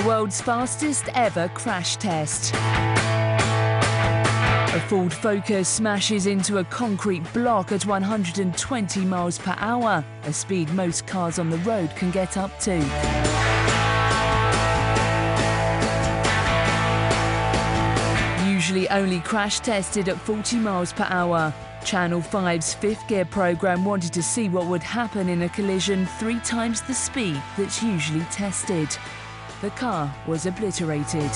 world's fastest ever crash test. A Ford Focus smashes into a concrete block at 120 miles per hour, a speed most cars on the road can get up to. Usually only crash tested at 40 miles per hour. Channel 5's Fifth Gear programme wanted to see what would happen in a collision 3 times the speed that's usually tested. The car was obliterated.